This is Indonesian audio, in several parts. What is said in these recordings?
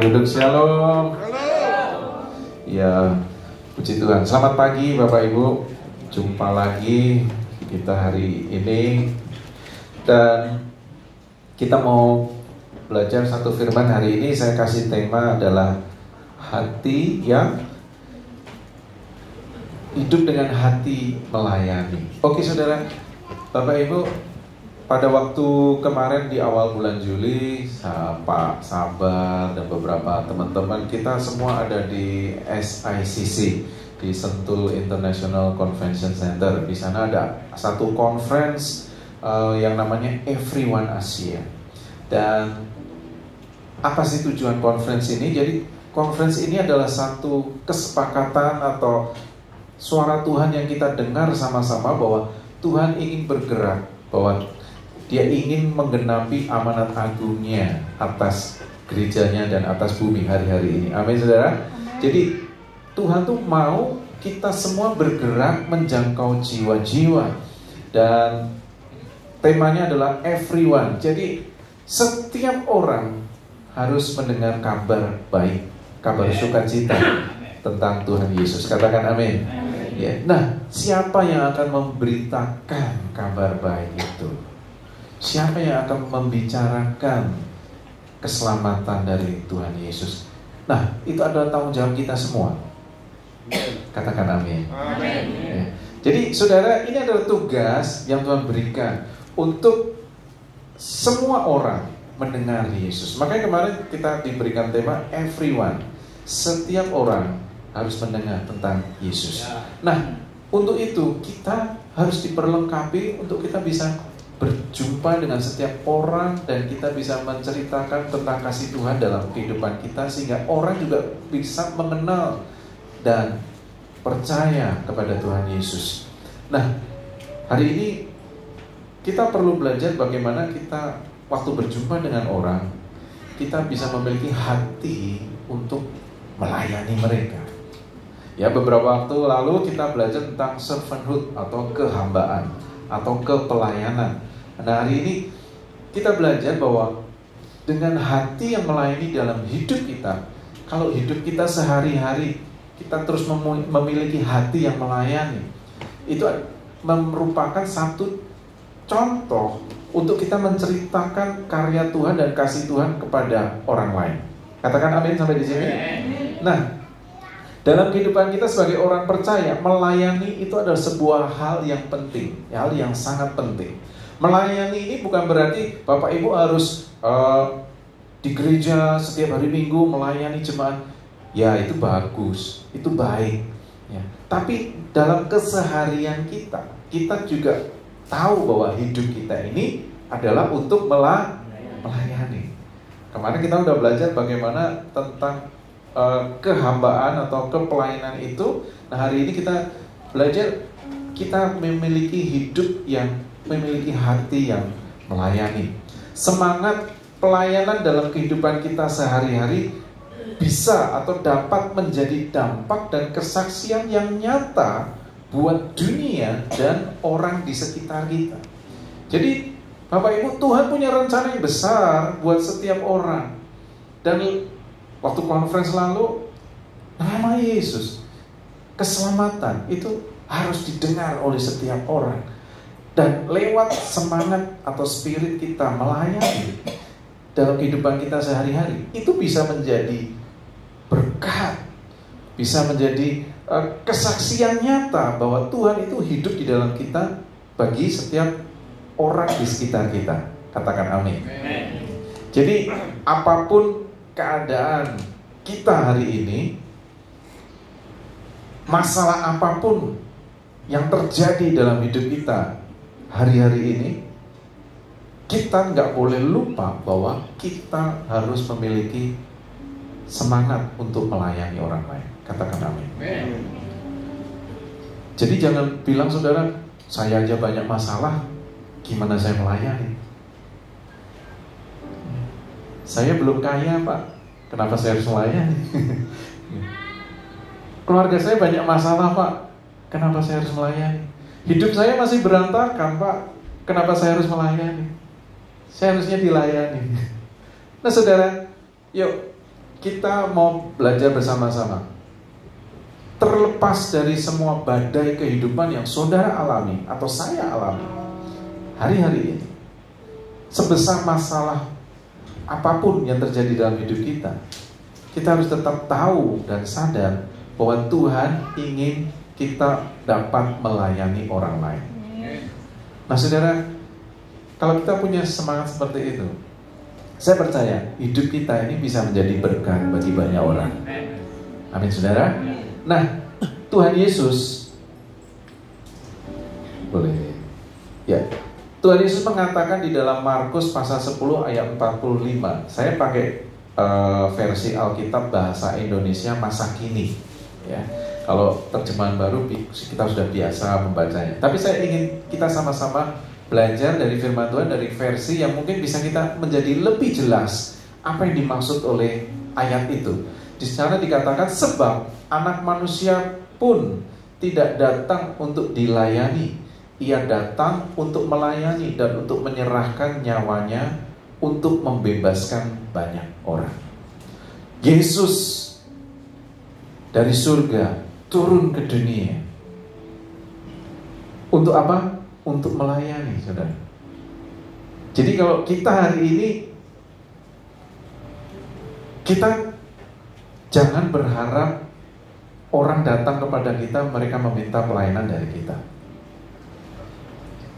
penduduk Shalom. Ya, puji Tuhan. Selamat pagi Bapak Ibu. Jumpa lagi kita hari ini. Dan kita mau belajar satu firman hari ini. Saya kasih tema adalah hati yang hidup dengan hati melayani. Oke saudara, Bapak Ibu, pada waktu kemarin di awal bulan Juli, Pak Sabar dan beberapa teman-teman kita semua ada di SICC, di Sentul International Convention Center. Di sana ada satu conference yang namanya Everyone Asia. Dan apa sih tujuan conference ini? Jadi conference ini adalah satu kesepakatan atau suara Tuhan yang kita dengar sama-sama bahwa Tuhan ingin bergerak, bahwa Dia ingin menggenapi amanat agungnya atas gerejanya dan atas bumi hari-hari ini. Amin saudara. Jadi Tuhan tuh mau kita semua bergerak menjangkau jiwa-jiwa. Dan temanya adalah everyone. Jadi setiap orang harus mendengar kabar baik, kabar sukacita tentang Tuhan Yesus. Katakan amin. Ya. Nah, siapa yang akan memberitakan kabar baik itu? Siapa yang akan membicarakan keselamatan dari Tuhan Yesus? Nah, itu adalah tanggung jawab kita semua. Katakan amin. Amin. Ya. Jadi saudara, ini adalah tugas yang Tuhan berikan untuk semua orang mendengar Yesus. Makanya kemarin kita diberikan tema everyone. Setiap orang harus mendengar tentang Yesus. Nah, untuk itu kita harus diperlengkapi untuk kita bisa berjumpa dengan setiap orang dan kita bisa menceritakan tentang kasih Tuhan dalam kehidupan kita sehingga orang juga bisa mengenal dan percaya kepada Tuhan Yesus. Nah, hari ini kita perlu belajar bagaimana kita waktu berjumpa dengan orang, kita bisa memiliki hati untuk melayani mereka. Ya, beberapa waktu lalu kita belajar tentang servanthood atau kehambaan atau kepelayanan. Nah, hari ini kita belajar bahwa dengan hati yang melayani dalam hidup kita, kalau hidup kita sehari-hari kita terus memiliki hati yang melayani, itu merupakan satu contoh untuk kita menceritakan karya Tuhan dan kasih Tuhan kepada orang lain. Katakan amin sampai di sini. Nah, dalam kehidupan kita sebagai orang percaya, melayani itu adalah sebuah hal yang penting, hal yang sangat penting. Melayani ini bukan berarti Bapak Ibu harus di gereja setiap hari Minggu melayani jemaat. Ya, itu bagus, itu baik. Ya. Tapi dalam keseharian kita juga tahu bahwa hidup kita ini adalah untuk melayani. Kemarin kita udah belajar bagaimana tentang kehambaan atau kepelayanan itu. Nah, hari ini kita belajar kita memiliki hidup yang memiliki hati yang melayani. Semangat pelayanan dalam kehidupan kita sehari-hari bisa atau dapat menjadi dampak dan kesaksian yang nyata buat dunia dan orang di sekitar kita. Jadi Bapak Ibu, Tuhan punya rencana yang besar buat setiap orang. Dan waktu conference lalu, nama Yesus, keselamatan itu harus didengar oleh setiap orang. Dan lewat semangat atau spirit kita melayani dalam kehidupan kita sehari-hari, itu bisa menjadi berkat, bisa menjadi kesaksian nyata bahwa Tuhan itu hidup di dalam kita bagi setiap orang di sekitar kita. Katakan amin. Jadi apapun keadaan kita hari ini, masalah apapun yang terjadi dalam hidup kita hari-hari ini, kita nggak boleh lupa bahwa kita harus memiliki semangat untuk melayani orang lain. Katakan amin. Jadi jangan bilang saudara, saya aja banyak masalah, gimana saya melayani? Saya belum kaya Pak, kenapa saya harus melayani? Keluarga saya banyak masalah Pak, kenapa saya harus melayani? Hidup saya masih berantakan Pak, kenapa saya harus melayani? Saya harusnya dilayani. Nah saudara, yuk kita mau belajar bersama-sama. Terlepas dari semua badai kehidupan yang saudara alami atau saya alami hari-hari ini, sebesar masalah apapun yang terjadi dalam hidup kita, kita harus tetap tahu dan sadar bahwa Tuhan ingin kita dapat melayani orang lain. Nah saudara, kalau kita punya semangat seperti itu, saya percaya hidup kita ini bisa menjadi berkat bagi banyak orang. Amin saudara. Nah, Tuhan Yesus boleh ya. Tuhan Yesus mengatakan di dalam Markus pasal 10 ayat 45. Saya pakai versi Alkitab bahasa Indonesia masa kini ya. Kalau terjemahan baru kita sudah biasa membacanya. Tapi saya ingin kita sama-sama belajar dari firman Tuhan dari versi yang mungkin bisa kita menjadi lebih jelas apa yang dimaksud oleh ayat itu. Di sana dikatakan sebab anak manusia pun tidak datang untuk dilayani, ia datang untuk melayani dan untuk menyerahkan nyawanya untuk membebaskan banyak orang. Yesus dari surga turun ke dunia untuk apa? Untuk melayani, saudara. Jadi kalau kita hari ini, kita jangan berharap orang datang kepada kita, mereka meminta pelayanan dari kita.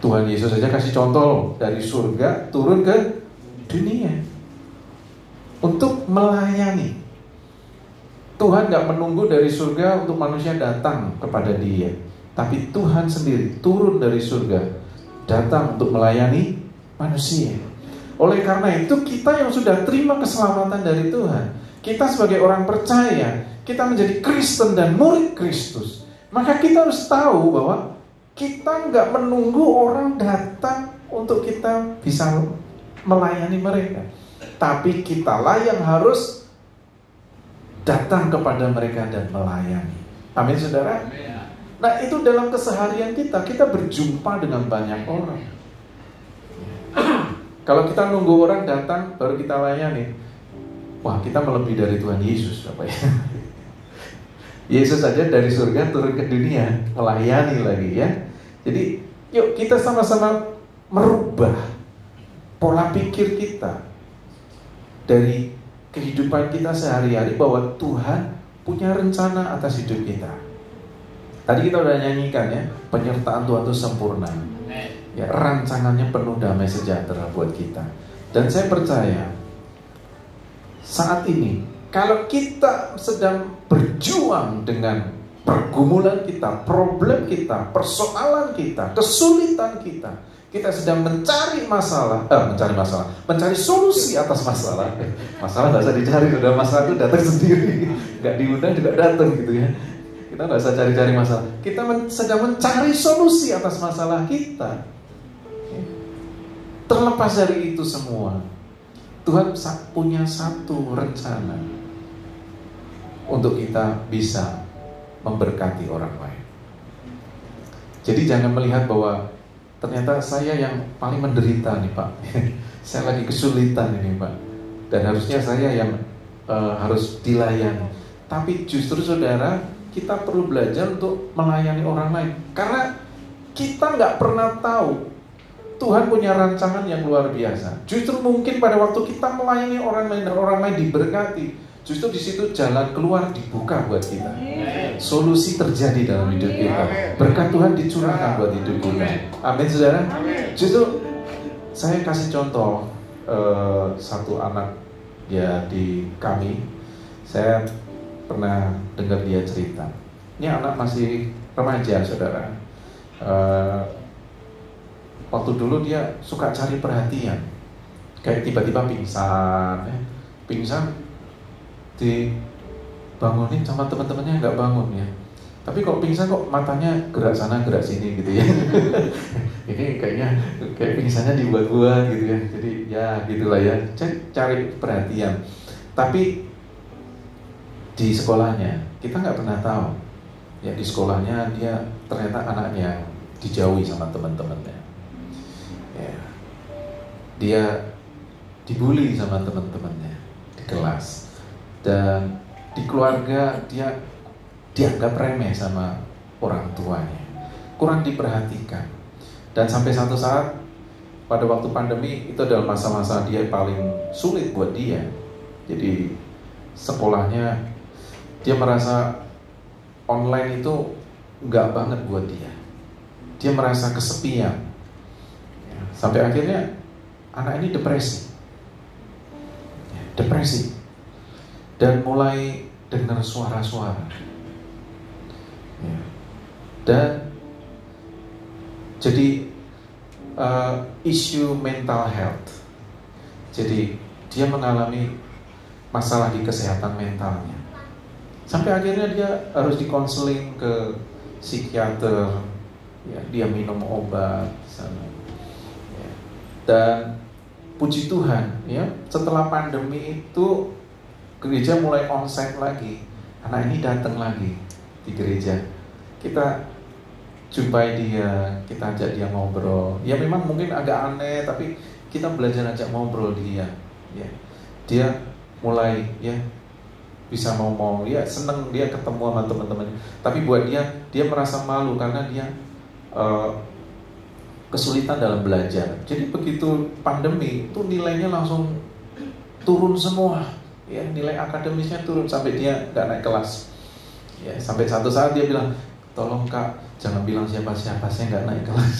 Tuhan Yesus saja kasih contoh dari surga turun ke dunia untuk melayani. Tuhan gak menunggu dari surga untuk manusia datang kepada Dia, tapi Tuhan sendiri turun dari surga datang untuk melayani manusia. Oleh karena itu kita yang sudah terima keselamatan dari Tuhan, kita sebagai orang percaya, kita menjadi Kristen dan murid Kristus, maka kita harus tahu bahwa kita nggak menunggu orang datang untuk kita bisa melayani mereka, tapi kitalah yang harus datang kepada mereka dan melayani. Amin saudara. Nah itu dalam keseharian kita berjumpa dengan banyak orang. Kalau kita nunggu orang datang baru kita layani, wah kita melebihi dari Tuhan Yesus Bapak ya. Yesus saja dari surga turun ke dunia melayani lagi ya. Jadi yuk kita sama-sama merubah pola pikir kita dari kehidupan kita sehari-hari bahwa Tuhan punya rencana atas hidup kita. Tadi kita udah nyanyikan ya, penyertaan Tuhan itu sempurna ya, rancangannya penuh damai sejahtera buat kita. Dan saya percaya saat ini kalau kita sedang berjuang dengan pergumulan kita, problem kita, persoalan kita, kesulitan kita, kita sedang mencari solusi atas masalah. Masalah nggak usah dicari, udah masalah itu datang sendiri, nggak diundang juga datang gitu ya. Kita nggak usah cari-cari masalah. Kita sedang mencari solusi atas masalah kita. Terlepas dari itu semua, Tuhan punya satu rencana untuk kita bisa memberkati orang lain. Jadi jangan melihat bahwa ternyata saya yang paling menderita nih Pak. Saya lagi kesulitan ini Pak, dan harusnya saya yang harus dilayani. Tapi justru saudara, kita perlu belajar untuk melayani orang lain, karena kita nggak pernah tahu Tuhan punya rancangan yang luar biasa. Justru mungkin pada waktu kita melayani orang lain dan orang lain diberkati, justru di situ jalan keluar dibuka buat kita. Solusi terjadi dalam hidup kita. Berkat Tuhan dicurahkan buat hidup kita. Amin saudara. Justru saya kasih contoh satu anak ya di kami. Saya pernah dengar dia cerita. Ini anak masih remaja saudara. Waktu dulu dia suka cari perhatian, kayak tiba-tiba pingsan, dibangunin sama teman-temannya nggak bangun ya. Tapi kok pingsan kok matanya gerak sana gerak sini gitu ya. Ini kayaknya kayak pingsannya dibuat-buat gitu ya. Jadi ya gitulah ya, cari perhatian. Tapi di sekolahnya kita nggak pernah tahu ya, di sekolahnya dia ternyata anaknya dijauhi sama teman-temannya. Ya. Dia dibully sama teman-temannya di kelas. Dan di keluarga dia dianggap remeh sama orang tuanya, kurang diperhatikan. Dan sampai satu saat pada waktu pandemi itu adalah masa-masa dia paling sulit buat dia. Jadi sekolahnya dia merasa online itu nggak banget buat dia. Dia merasa kesepian. Sampai akhirnya anak ini depresi. Dan mulai dengar suara-suara. Dan jadi isu mental health. Jadi dia mengalami masalah di kesehatan mentalnya. Sampai akhirnya dia harus dikonseling ke psikiater. Ya, dia minum obat sana. Ya. Dan puji Tuhan, ya, setelah pandemi itu gereja mulai onsite lagi. Anak ini datang lagi di gereja. Kita jumpai dia, kita ajak dia ngobrol. Ya memang mungkin agak aneh, tapi kita belajar ajak ngobrol dia. Ya. Dia mulai ya bisa ngomong, ya seneng dia ketemu sama teman-teman. Tapi buat dia merasa malu karena dia kesulitan dalam belajar. Jadi begitu pandemi itu nilainya langsung turun semua. Ya, nilai akademisnya turun sampai dia nggak naik kelas. Ya, sampai satu saat dia bilang, tolong Kak, jangan bilang siapa-siapa saya nggak naik kelas.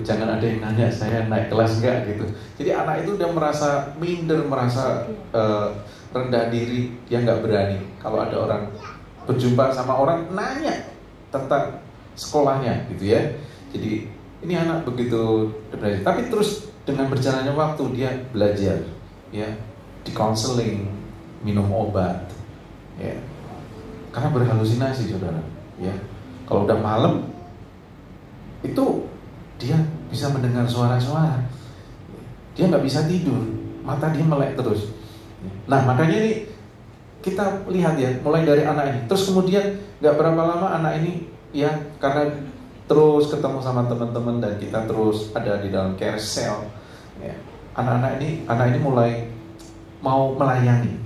Jangan ada yang nanya saya naik kelas nggak gitu. Jadi anak itu udah merasa minder, merasa rendah diri, dia nggak berani. Kalau ada orang berjumpa sama orang nanya tentang sekolahnya gitu ya. Jadi ini anak begitu depresi. Tapi terus dengan berjalannya waktu dia belajar, ya, di counseling, minum obat, ya, karena berhalusinasi saudara. Ya, kalau udah malam itu dia bisa mendengar suara-suara, dia nggak bisa tidur, mata dia melek terus. Nah makanya ini kita lihat ya, mulai dari anak ini, terus kemudian nggak berapa lama anak ini ya karena terus ketemu sama teman-teman dan kita terus ada di dalam care cell, ya, anak ini mulai mau melayani,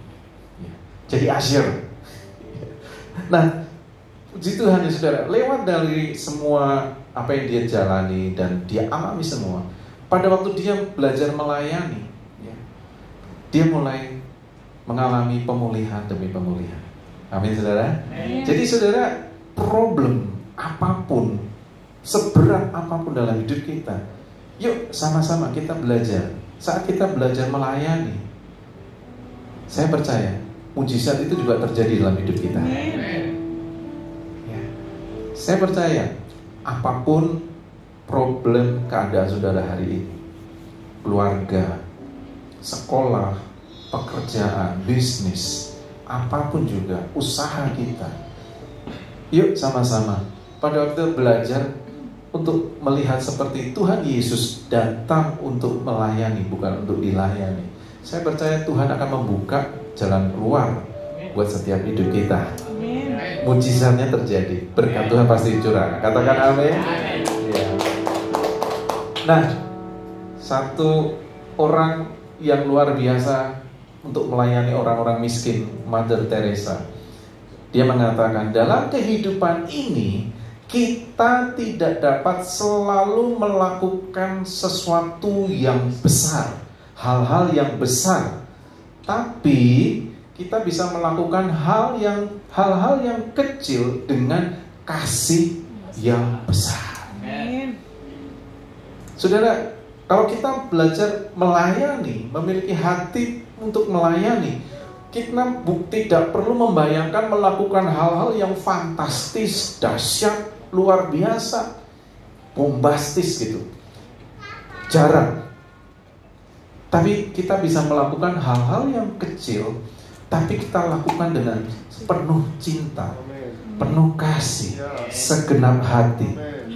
ya, jadi asyir. Nah, puji Tuhan ya saudara, lewat dari semua apa yang dia jalani dan dia alami semua, pada waktu dia belajar melayani, ya, dia mulai mengalami pemulihan demi pemulihan. Amin saudara. Amin. Jadi saudara, problem apapun, seberat apapun dalam hidup kita, yuk sama-sama kita belajar. Saat kita belajar melayani, saya percaya mujizat itu juga terjadi dalam hidup kita. Ya. Saya percaya apapun problem keadaan saudara hari ini, keluarga, sekolah, pekerjaan, bisnis, apapun juga, usaha kita, yuk sama-sama pada waktu belajar untuk melihat seperti Tuhan Yesus datang untuk melayani, bukan untuk dilayani. Saya percaya Tuhan akan membuka jalan keluar buat setiap hidup kita. Mujizatnya terjadi, berkat Tuhan pasti curang. Katakan amin. Ya. Nah, satu orang yang luar biasa untuk melayani orang-orang miskin, Mother Teresa. Dia mengatakan, dalam kehidupan ini kita tidak dapat selalu melakukan sesuatu yang besar, hal-hal yang besar, tapi kita bisa melakukan hal-hal yang kecil dengan kasih yang besar. Amin. Saudara, kalau kita belajar melayani, memiliki hati untuk melayani, kita tidak perlu membayangkan melakukan hal-hal yang fantastis, dahsyat, luar biasa, bombastis gitu. Jarang. Tapi kita bisa melakukan hal-hal yang kecil, tapi kita lakukan dengan penuh cinta, penuh kasih, segenap hati,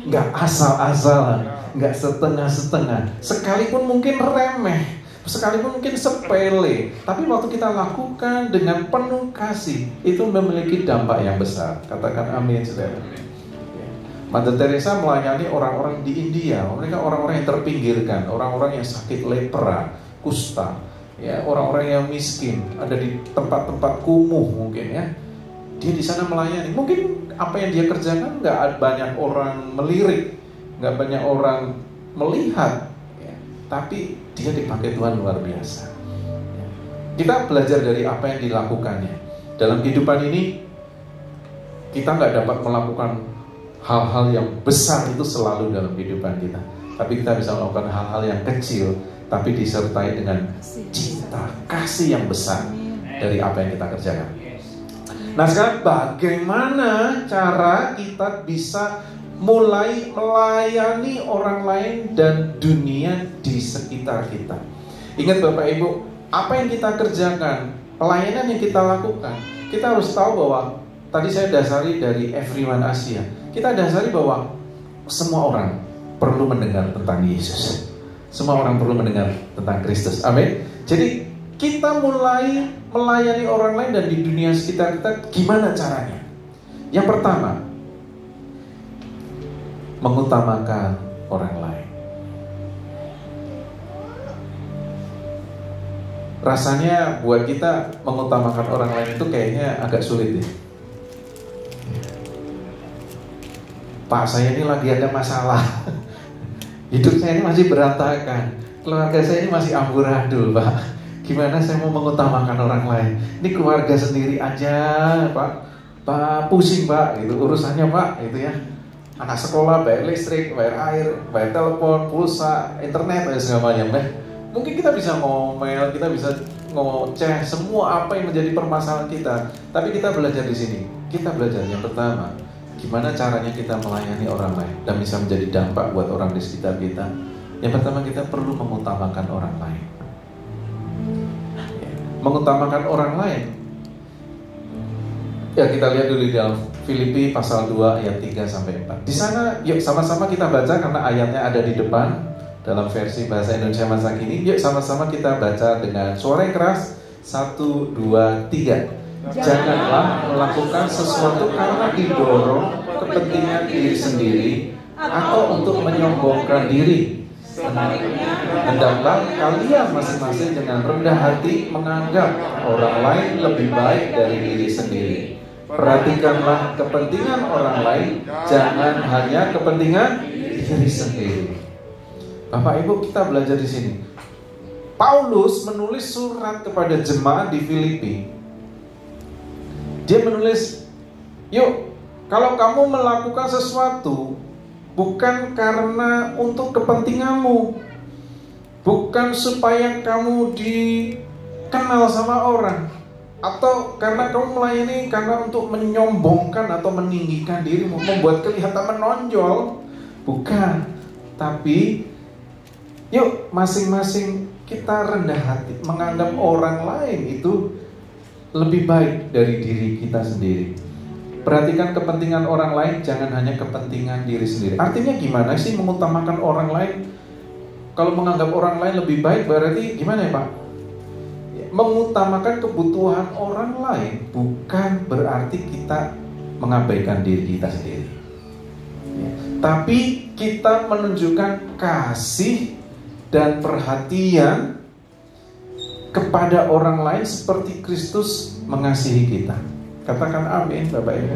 nggak asal-asalan, nggak setengah-setengah. Sekalipun mungkin remeh, sekalipun mungkin sepele, tapi waktu kita lakukan dengan penuh kasih, itu memiliki dampak yang besar. Katakan amin, saudara. Mother Teresa melayani orang-orang di India. Mereka orang-orang yang terpinggirkan, orang-orang yang sakit lepra, kusta, ya orang-orang yang miskin, ada di tempat-tempat kumuh mungkin ya. Dia di sana melayani. Mungkin apa yang dia kerjakan nggak banyak orang melirik, nggak banyak orang melihat, ya. Tapi dia dipakai Tuhan luar biasa. Ya. Kita belajar dari apa yang dilakukannya. Dalam kehidupan ini kita nggak dapat melakukan hal-hal yang besar itu selalu dalam kehidupan kita. Tapi kita bisa melakukan hal-hal yang kecil, tapi disertai dengan cinta, kasih yang besar dari apa yang kita kerjakan. Nah sekarang bagaimana cara kita bisa mulai melayani orang lain dan dunia di sekitar kita? Ingat Bapak Ibu, apa yang kita kerjakan, pelayanan yang kita lakukan, kita harus tahu bahwa tadi saya dasari dari Everyone Asia. Kita dasari bahwa semua orang perlu mendengar tentang Yesus. Semua orang perlu mendengar tentang Kristus. Amin. Jadi kita mulai melayani orang lain dan di dunia sekitar kita, gimana caranya? Yang pertama, mengutamakan orang lain. Rasanya buat kita mengutamakan orang lain itu kayaknya agak sulit ya. Pak, saya ini lagi ada masalah. Hidup saya ini masih berantakan. Keluarga saya ini masih amburadul, Pak. Gimana saya mau mengutamakan orang lain? Ini keluarga sendiri aja, Pak. Pak, pusing, Pak. Itu urusannya, Pak. Itu ya. Anak sekolah, bayar listrik, bayar air, bayar telepon, pulsa, internet, dan segala macam. Mungkin kita bisa ngomel, kita bisa ngoceh semua apa yang menjadi permasalahan kita. Tapi kita belajar di sini. Kita belajar yang pertama, gimana caranya kita melayani orang lain dan bisa menjadi dampak buat orang di sekitar kita. Yang pertama, kita perlu mengutamakan orang lain. Mengutamakan orang lain. Ya, kita lihat dulu di dalam Filipi pasal 2 ayat 3 sampai 4. Di sana yuk sama-sama kita baca karena ayatnya ada di depan dalam versi bahasa Indonesia masa kini. Yuk sama-sama kita baca dengan suara yang keras. 1, 2, 3. Janganlah melakukan sesuatu karena didorong kepentingan diri sendiri atau untuk menyombongkan diri. Hendaklah kalian masing-masing dengan rendah hati menganggap orang lain lebih baik dari diri sendiri. Perhatikanlah kepentingan orang lain, jangan hanya kepentingan diri sendiri. Bapak Ibu, kita belajar di sini. Paulus menulis surat kepada jemaat di Filipi. Dia menulis, yuk, kalau kamu melakukan sesuatu bukan karena untuk kepentinganmu, bukan supaya kamu dikenal sama orang, atau karena kamu melayani karena untuk menyombongkan atau meninggikan dirimu, membuat kelihatan menonjol, bukan. Tapi yuk masing-masing kita rendah hati, menganggap orang lain itu lebih baik dari diri kita sendiri. Perhatikan kepentingan orang lain, jangan hanya kepentingan diri sendiri. Artinya gimana sih mengutamakan orang lain? Kalau menganggap orang lain lebih baik berarti gimana ya Pak? Mengutamakan kebutuhan orang lain bukan berarti kita mengabaikan diri kita sendiri. Tapi kita menunjukkan kasih dan perhatian kepada orang lain seperti Kristus mengasihi kita. Katakan amin Bapak Ibu.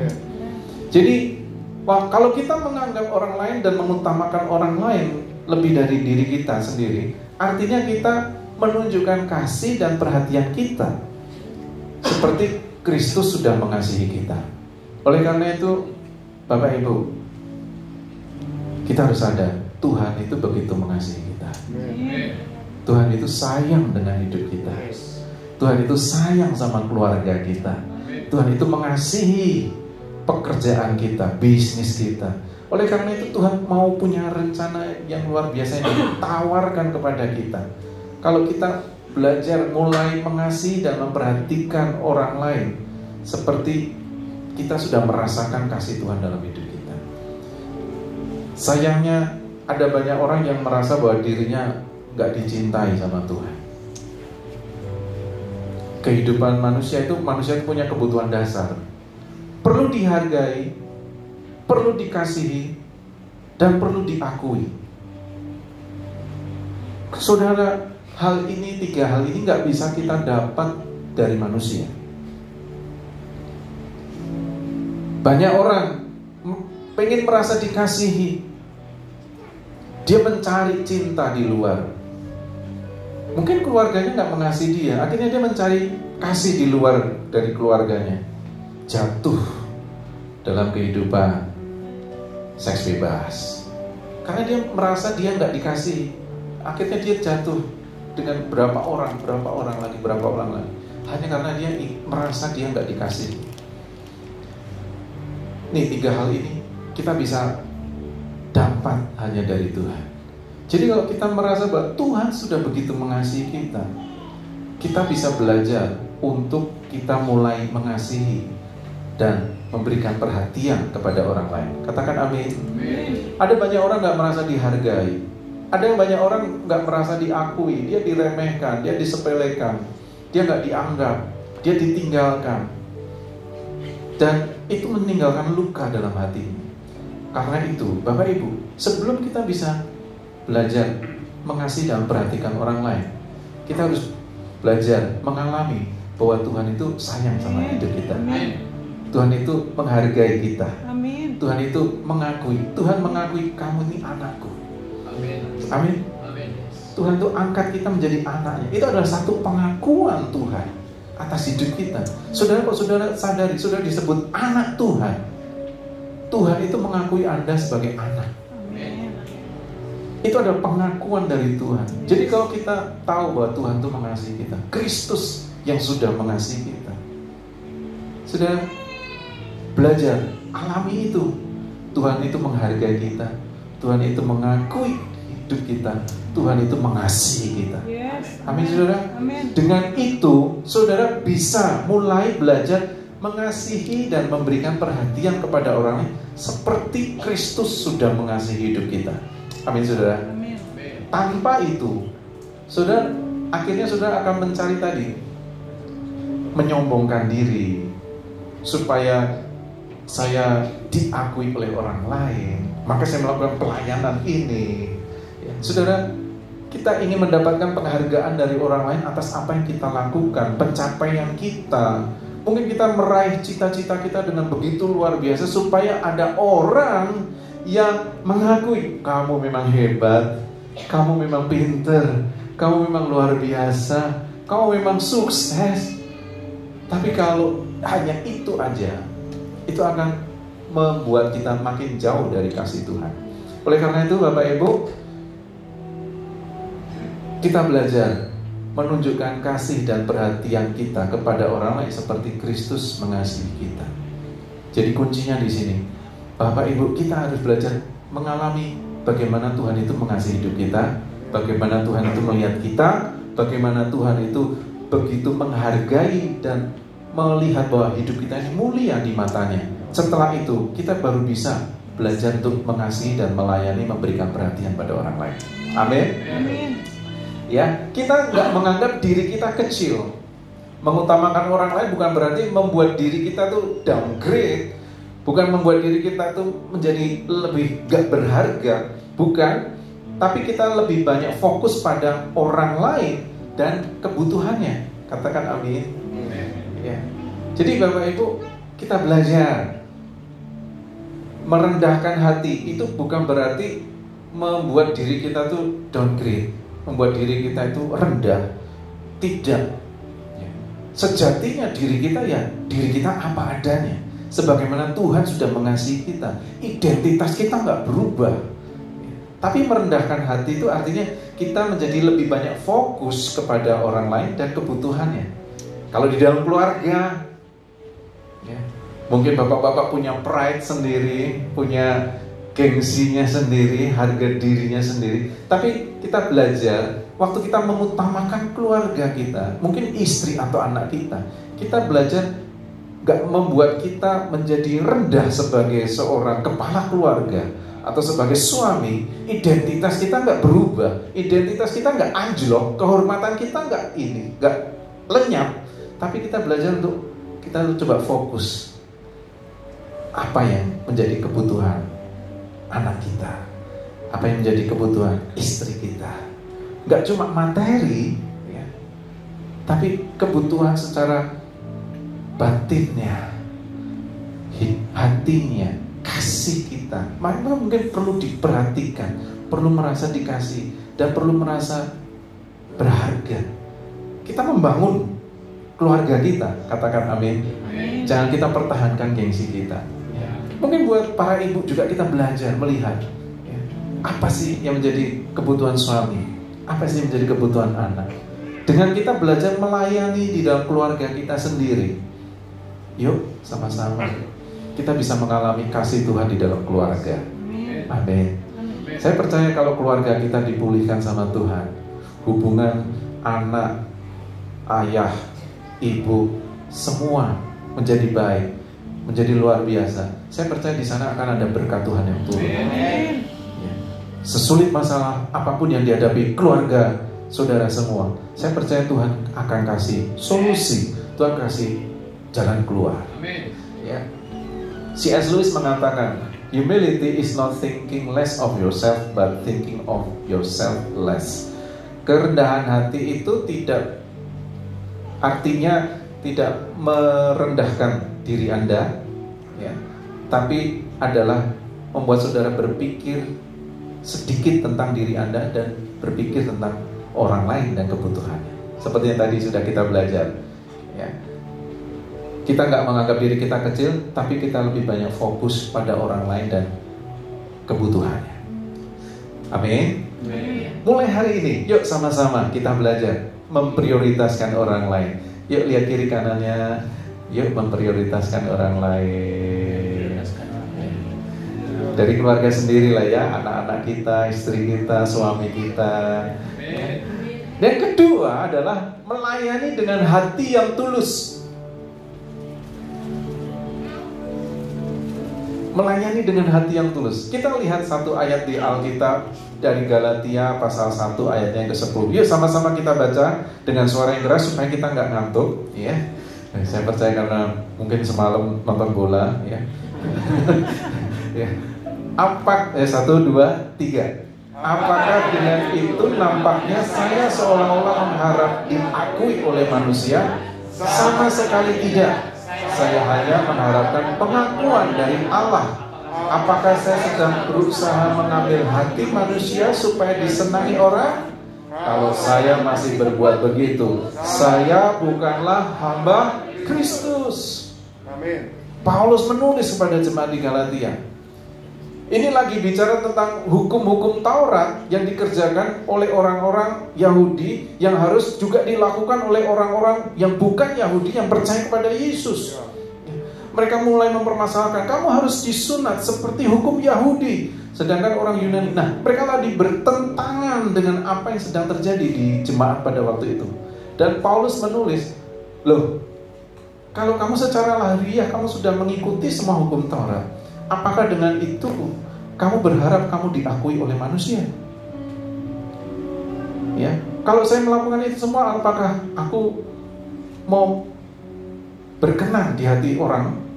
Jadi kalau kita menganggap orang lain dan mengutamakan orang lain lebih dari diri kita sendiri, artinya kita menunjukkan kasih dan perhatian kita seperti Kristus sudah mengasihi kita. Oleh karena itu Bapak Ibu, kita harus sadar Tuhan itu begitu mengasihi kita. Tuhan itu sayang dengan hidup kita. Tuhan itu sayang sama keluarga kita. Tuhan itu mengasihi pekerjaan kita, bisnis kita. Oleh karena itu Tuhan mau punya rencana yang luar biasa yang ditawarkan kepada kita. Kalau kita belajar mulai mengasihi dan memperhatikan orang lain, seperti kita sudah merasakan kasih Tuhan dalam hidup kita. Sayangnya ada banyak orang yang merasa bahwa dirinya gak dicintai sama Tuhan. Kehidupan manusia itu punya kebutuhan dasar. Perlu dihargai, perlu dikasihi, dan perlu diakui. Saudara, tiga hal ini nggak bisa kita dapat dari manusia. Banyak orang pengen merasa dikasihi, dia mencari cinta di luar. Mungkin keluarganya nggak mengasihi dia, akhirnya dia mencari kasih di luar dari keluarganya. Jatuh dalam kehidupan seks bebas, karena dia merasa dia nggak dikasihi. Akhirnya dia jatuh dengan berapa orang lagi, hanya karena dia merasa dia nggak dikasihi. Nih, tiga hal ini kita bisa dapat hanya dari Tuhan. Jadi kalau kita merasa bahwa Tuhan sudah begitu mengasihi kita, kita bisa belajar untuk kita mulai mengasihi dan memberikan perhatian kepada orang lain. Katakan amin. Ada banyak orang gak merasa dihargai. Ada yang banyak orang gak merasa diakui. Dia diremehkan, dia disepelekan, dia gak dianggap, dia ditinggalkan. Dan itu meninggalkan luka dalam hatinya. Karena itu, Bapak Ibu, sebelum kita bisa belajar mengasihi dan memperhatikan orang lain, kita harus belajar mengalami bahwa Tuhan itu sayang sama hidup kita. Tuhan itu menghargai kita. Tuhan itu mengakui. Tuhan mengakui kamu ini anakku. Amin. Tuhan itu angkat kita menjadi anaknya. Itu adalah satu pengakuan Tuhan atas hidup kita. Saudara, kok saudara sadari, saudara disebut anak Tuhan. Tuhan itu mengakui Anda sebagai anak. Itu adalah pengakuan dari Tuhan. Jadi kalau kita tahu bahwa Tuhan itu mengasihi kita, Kristus yang sudah mengasihi kita, sudah belajar alami itu. Tuhan itu menghargai kita, Tuhan itu mengakui hidup kita, Tuhan itu mengasihi kita. Amin, saudara. Dengan itu saudara bisa mulai belajar mengasihi dan memberikan perhatian kepada orang lain seperti Kristus sudah mengasihi hidup kita. Amin, saudara. Tanpa itu, saudara, akhirnya saudara akan mencari tadi, menyombongkan diri supaya saya diakui oleh orang lain, maka saya melakukan pelayanan ini. Saudara, kita ingin mendapatkan penghargaan dari orang lain atas apa yang kita lakukan, pencapaian kita. Mungkin kita meraih cita-cita kita dengan begitu luar biasa supaya ada orang yang mengakui, kamu memang hebat, kamu memang pinter, kamu memang luar biasa, kamu memang sukses. Tapi kalau hanya itu aja, itu akan membuat kita makin jauh dari kasih Tuhan. Oleh karena itu, Bapak Ibu, kita belajar menunjukkan kasih dan perhatian kita kepada orang lain seperti Kristus mengasihi kita. Jadi kuncinya di sini, Bapak Ibu, kita harus belajar mengalami bagaimana Tuhan itu mengasihi hidup kita, bagaimana Tuhan itu melihat kita, bagaimana Tuhan itu begitu menghargai dan melihat bahwa hidup kita ini mulia di matanya. Setelah itu, kita baru bisa belajar untuk mengasihi dan melayani, memberikan perhatian pada orang lain. Amin. Ya, kita nggak menganggap diri kita kecil. Mengutamakan orang lain bukan berarti membuat diri kita tuh downgrade, bukan membuat diri kita tuh menjadi lebih gak berharga, bukan. Tapi kita lebih banyak fokus pada orang lain dan kebutuhannya. Katakan amin. Ya. Jadi Bapak Ibu, kita belajar merendahkan hati. Itu bukan berarti membuat diri kita tuh downgrade, membuat diri kita itu rendah. Tidak. Sejatinya diri kita ya diri kita apa adanya, sebagaimana Tuhan sudah mengasihi kita. Identitas kita nggak berubah. Tapi merendahkan hati itu artinya kita menjadi lebih banyak fokus kepada orang lain dan kebutuhannya. Kalau di dalam keluarga, ya, mungkin bapak-bapak punya pride sendiri, punya gengsinya sendiri, harga dirinya sendiri. Tapi kita belajar, waktu kita mengutamakan keluarga kita, mungkin istri atau anak kita belajar gak membuat kita menjadi rendah sebagai seorang kepala keluarga atau sebagai suami. Identitas kita gak berubah, identitas kita gak anjlok, kehormatan kita gak lenyap. Tapi kita belajar untuk kita coba fokus apa yang menjadi kebutuhan anak kita, apa yang menjadi kebutuhan istri kita, nggak cuma materi, ya, tapi kebutuhan secara batinnya, hatinya, kasih kita. Maka mungkin perlu diperhatikan, perlu merasa dikasih, dan perlu merasa berharga. Kita membangun keluarga kita, katakan amin. Jangan kita pertahankan gengsi kita. Mungkin buat para ibu juga kita belajar melihat, ya, apa sih yang menjadi kebutuhan suami, apa sih yang menjadi kebutuhan anak. Dengan kita belajar melayani di dalam keluarga kita sendiri, yuk sama-sama kita bisa mengalami kasih Tuhan di dalam keluarga. Amin. Saya percaya kalau keluarga kita dipulihkan sama Tuhan, hubungan anak, ayah, ibu, semua menjadi baik, menjadi luar biasa. Saya percaya di sana akan ada berkat Tuhan yang turun. Ya. Sesulit masalah apapun yang dihadapi keluarga saudara semua, saya percaya Tuhan akan kasih solusi, Tuhan kasih jalan keluar. Ya. C.S. Lewis mengatakan, humility is not thinking less of yourself, but thinking of yourself less. Kerendahan hati itu tidak artinya tidak merendahkan diri Anda, ya, tapi adalah membuat saudara berpikir sedikit tentang diri Anda dan berpikir tentang orang lain dan kebutuhannya. Seperti yang tadi sudah kita belajar, ya. Kita nggak menganggap diri kita kecil, tapi kita lebih banyak fokus pada orang lain dan kebutuhannya. Amin. Mulai hari ini, yuk sama-sama kita belajar memprioritaskan orang lain. Yuk lihat kiri kanannya, yuk memprioritaskan orang lain. Dari keluarga sendiri lah ya, anak-anak kita, istri kita, suami kita. Dan kedua adalah melayani dengan hati yang tulus. Melayani dengan hati yang tulus. Kita lihat satu ayat di Alkitab dari Galatia pasal 1 ayatnya yang ke-10. Yuk sama-sama kita baca dengan suara yang keras supaya kita nggak ngantuk, ya. Saya percaya karena mungkin semalam nonton bola, ya. Ya. 1, 2, 3. Apakah dengan itu nampaknya saya seolah-olah mengharap diakui oleh manusia? Sama sekali tidak. Saya hanya mengharapkan pengakuan dari Allah. Apakah saya sedang berusaha mengambil hati manusia supaya disenangi orang? Kalau saya masih berbuat begitu, saya bukanlah hamba Kristus. Amin. Paulus menulis kepada jemaat di Galatia. Ini lagi bicara tentang hukum-hukum Taurat yang dikerjakan oleh orang-orang Yahudi, yang harus juga dilakukan oleh orang-orang yang bukan Yahudi, yang percaya kepada Yesus. Mereka mulai mempermasalahkan, kamu harus disunat seperti hukum Yahudi, sedangkan orang Yunani. Nah, mereka lagi bertentangan dengan apa yang sedang terjadi di jemaat pada waktu itu. Dan Paulus menulis, loh, kalau kamu secara lahiriah kamu sudah mengikuti semua hukum Taurat, apakah dengan itu kamu berharap kamu diakui oleh manusia? Ya, kalau saya melakukan itu semua, apakah aku mau berkenan di hati orang?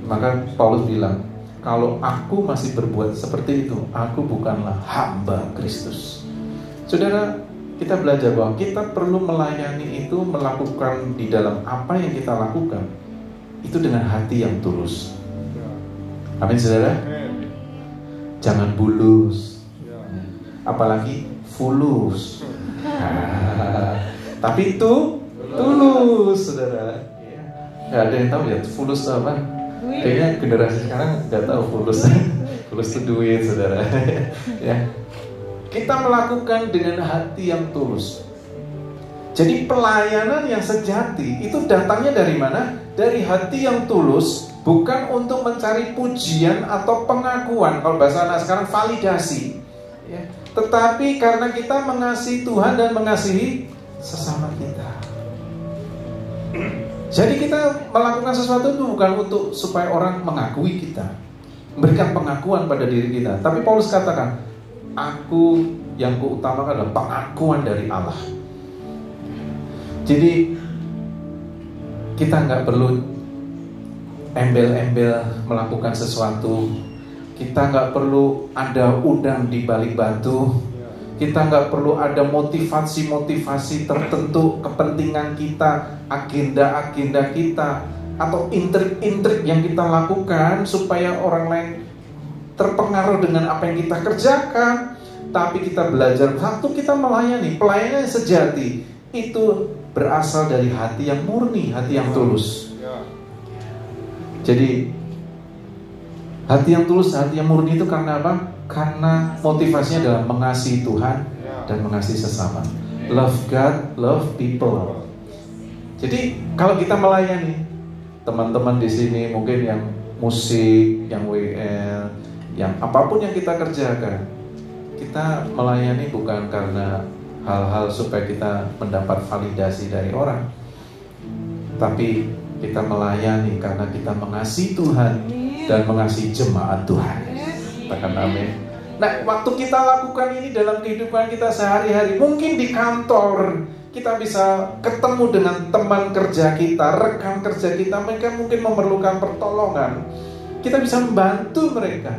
Maka Paulus bilang, kalau aku masih berbuat seperti itu, aku bukanlah hamba Kristus. Saudara, kita belajar bahwa kita perlu melayani itu, melakukan di dalam apa yang kita lakukan itu dengan hati yang tulus. Amin, saudara. Jangan bulus, apalagi fulus. Tapi itu tulus, saudara. Gak ada yang tahu ya fulus itu apa? Kayaknya generasi sekarang gak tahu fulus. Fulus itu duit, saudara. Ya. Kita melakukan dengan hati yang tulus. Jadi pelayanan yang sejati itu datangnya dari mana? Dari hati yang tulus, bukan untuk mencari pujian atau pengakuan. Kalau bahasa anak sekarang validasi, ya. Tetapi karena kita mengasihi Tuhan dan mengasihi sesama kita. Jadi kita melakukan sesuatu itu bukan untuk supaya orang mengakui kita, memberikan pengakuan pada diri kita. Tapi Paulus katakan, aku yang kuutamakan adalah pengakuan dari Allah. Jadi kita nggak perlu embel-embel melakukan sesuatu. Kita nggak perlu ada udang di balik batu. Kita nggak perlu ada motivasi-motivasi tertentu, kepentingan kita, agenda-agenda kita, atau intrik-intrik yang kita lakukan supaya orang lain terpengaruh dengan apa yang kita kerjakan. Tapi kita belajar, waktu kita melayani, pelayanan yang sejati itu berasal dari hati yang murni, hati yang tulus. Jadi hati yang tulus, hati yang murni itu karena apa? Karena motivasinya adalah mengasihi Tuhan dan mengasihi sesama. Love God, love people. Jadi kalau kita melayani, teman-teman di sini mungkin yang musik, yang WL, yang apapun yang kita kerjakan, kita melayani bukan karena hal-hal supaya kita mendapat validasi dari orang, tapi kita melayani karena kita mengasihi Tuhan dan mengasihi jemaat Tuhan. Katakan amin. Nah, waktu kita lakukan ini dalam kehidupan kita sehari-hari, mungkin di kantor kita bisa ketemu dengan teman kerja kita, rekan kerja kita, mereka mungkin memerlukan pertolongan. Kita bisa membantu mereka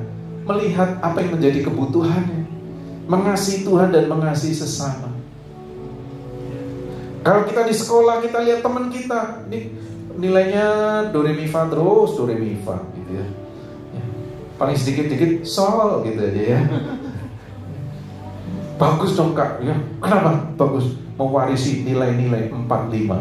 melihat apa yang menjadi kebutuhannya, mengasihi Tuhan dan mengasihi sesama. Kalau kita di sekolah, kita lihat teman kita, ini nilainya do re mi fa terus, do re mi fa gitu ya. Paling sedikit-sedikit sol gitu aja ya. Bagus dong kak, ya kenapa? Bagus, mewarisi nilai-nilai 45.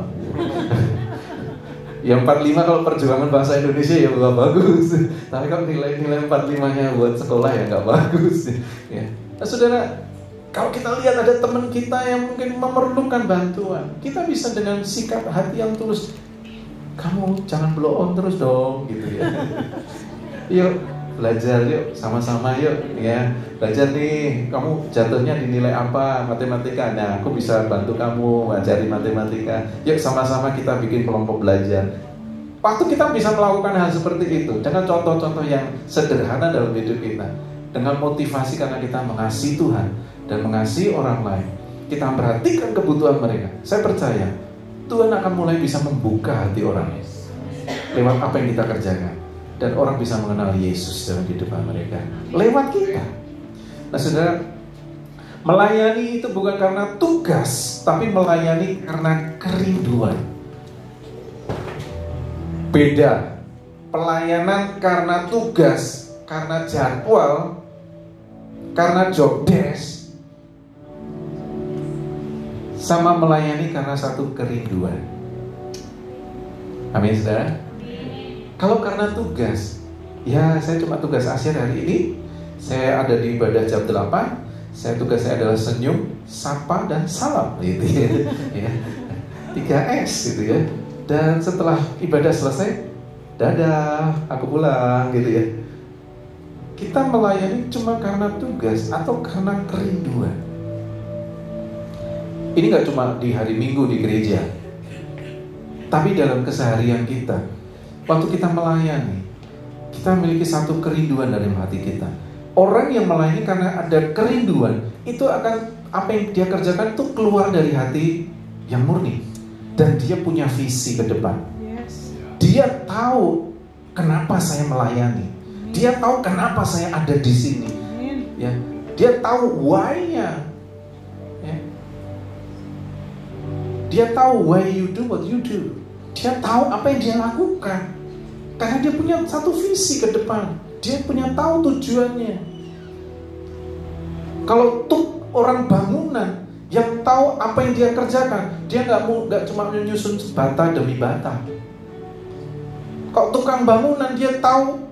Ya 45 kalau perjuangan bahasa Indonesia ya gak bagus. Tapi kalau nilai-nilai 45-nya buat sekolah ya gak bagus ya. Nah saudara, kalau kita lihat ada teman kita yang mungkin memerlukan bantuan, kita bisa dengan sikap hati yang tulus, kamu jangan blow on terus dong gitu ya. Yuk belajar yuk, sama-sama yuk ya. Belajar nih, kamu jatuhnya di nilai apa matematika, nah aku bisa bantu kamu ngajari matematika. Yuk sama-sama kita bikin kelompok belajar. Waktu kita bisa melakukan hal seperti itu dengan contoh-contoh yang sederhana dalam hidup kita, dengan motivasi karena kita mengasihi Tuhan dan mengasihi orang lain, kita memperhatikan kebutuhan mereka, saya percaya Tuhan akan mulai bisa membuka hati orang lewat apa yang kita kerjakan. Dan orang bisa mengenal Yesus dalam kehidupan mereka lewat kita. Nah saudara, melayani itu bukan karena tugas, tapi melayani karena kerinduan. Beda. Pelayanan karena tugas, karena jadwal, karena job desk, sama melayani karena satu kerinduan. Amin saudara. Kalau karena tugas, ya saya cuma tugas asyir hari ini, saya ada di ibadah jam 8, tugas saya adalah senyum, sapa, dan salam gitu ya. 3S gitu ya. Dan setelah ibadah selesai, dadah, aku pulang gitu ya. Kita melayani cuma karena tugas atau karena kerinduan. Ini gak cuma di hari Minggu di gereja, tapi dalam keseharian kita. Waktu kita melayani, kita memiliki satu kerinduan dalam hati kita. Orang yang melayani karena ada kerinduan, itu akan apa yang dia kerjakan itu keluar dari hati yang murni. Dan dia punya visi ke depan. Dia tahu kenapa saya melayani. Dia tahu kenapa saya ada di sini. Ya, dia tahu why-nya. Ya. Dia tahu why you do what you do. Dia tahu apa yang dia lakukan. Karena dia punya satu visi ke depan. Dia punya tahu tujuannya. Kalau orang bangunan yang tahu apa yang dia kerjakan, dia nggak cuma menyusun bata demi bata. Kalau tukang bangunan, dia tahu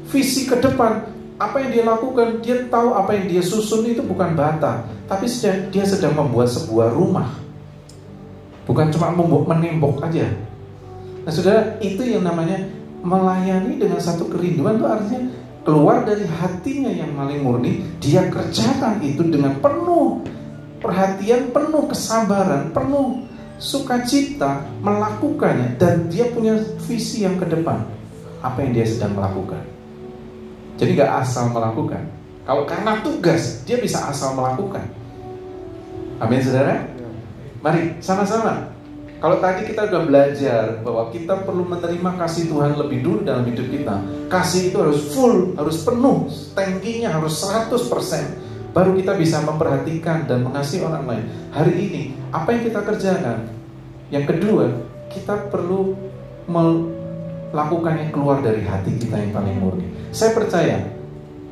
visi ke depan. Apa yang dia lakukan, dia tahu apa yang dia susun itu bukan bata, tapi dia sedang membuat sebuah rumah. Bukan cuma menembok aja. Nah saudara, itu yang namanya melayani dengan satu kerinduan. Itu artinya keluar dari hatinya yang paling murni. Dia kerjakan itu dengan penuh perhatian, penuh kesabaran, penuh sukacita melakukannya. Dan dia punya visi yang ke depan, apa yang dia sedang melakukan. Jadi gak asal melakukan. Kalau karena tugas, dia bisa asal melakukan. Amin saudara. Mari sama-sama. Kalau tadi kita sudah belajar bahwa kita perlu menerima kasih Tuhan lebih dulu dalam hidup kita. Kasih itu harus full, harus penuh, tangkinya harus 100%. baru kita bisa memperhatikan dan mengasihi orang lain. Hari ini, apa yang kita kerjakan? Yang kedua, kita perlu melakukannya keluar dari hati kita yang paling murni. Saya percaya,